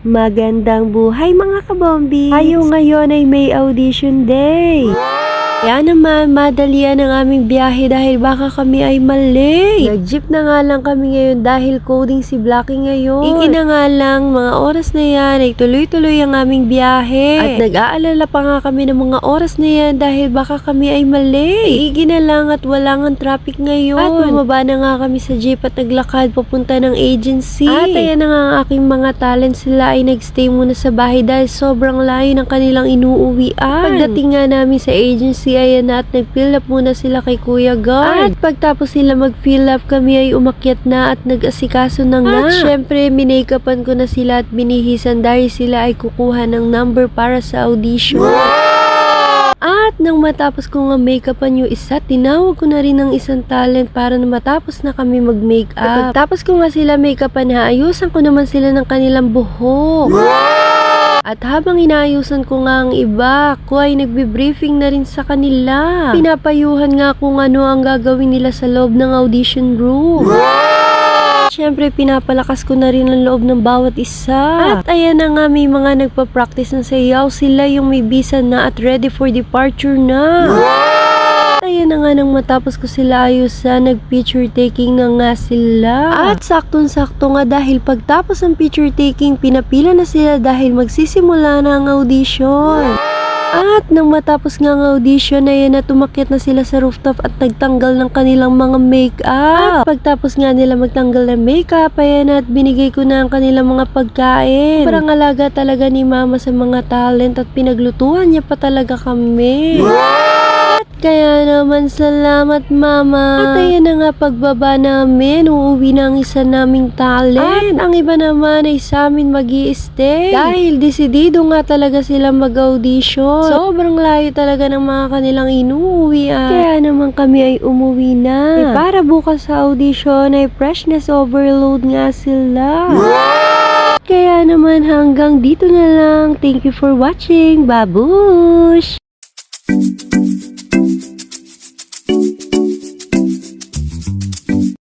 Magandang buhay mga kabombi! Tayo ngayon ay may audition day! Kaya naman, madalian ang aming biyahe dahil baka kami ay mali. Nag-jeep na nga lang kami ngayon dahil coding si Blackie ngayon. Iki na nga lang, mga oras na yan ay tuloy-tuloy ang aming biyahe. At nag-aalala pa nga kami ng mga oras na yan dahil baka kami ay mali. Iki na lang at wala nga traffic ngayon. At bumaba na nga kami sa jeep at naglakad papunta ng agency. At ayan na nga ang aking mga talent, sila ay nagstay muna sa bahay dahil sobrang layo ng kanilang inuuwian. Pagdating nga namin sa agency, ayan na at nag-fill up muna sila kay Kuya Guard. At pagtapos sila mag-fill up, kami ay umakyat na at nag-asikaso na nga. At syempre, minake-upan ko na sila at binihisan dahil sila ay kukuha ng number para sa audition. At nang matapos ko nga make-upan yung isa, tinawag ko na rin ng isang talent para na matapos na kami mag-make-up. At pagtapos ko nga sila make-upan, ayusan ko naman sila ng kanilang buhok. At habang inaayusan ko nga ang iba, ako ay nagbe-briefing na rin sa kanila. Pinapayuhan nga kung ano ang gagawin nila sa loob ng audition room. Siyempre, pinapalakas ko na rin ang loob ng bawat isa. At ayan na nga, may mga nagpa-practice ng sayaw. Sila yung may visa na at ready for departure na. Ayan na nga nang matapos ko sila ayusan, nag-picture taking na nga sila. At saktong-sakto nga dahil pagtapos ng picture taking, pinapila na sila dahil magsisimula na ang audition. At nang matapos nga ang audition, ayan na tumakyat na sila sa rooftop at nagtanggal ng kanilang mga makeup. At pagtapos nga nila magtanggal ng makeup, ayan na at binigay ko na ang kanilang mga pagkain. Parang alaga talaga ni Mama sa mga talent at pinaglutuan niya pa talaga kami. Kaya naman salamat Mama. At ayan na nga pagbaba namin, uuwi na ang isa naming talent. At ang iba naman ay sa amin mag-i-stay. Dahil desidido nga talaga sila mag-audition. Sobrang layo talaga ng mga kanilang inuuwian. Kaya naman kami ay umuwi na. Para bukas sa audition ay freshness overload nga sila. Kaya naman hanggang dito na lang. Thank you for watching. Babush!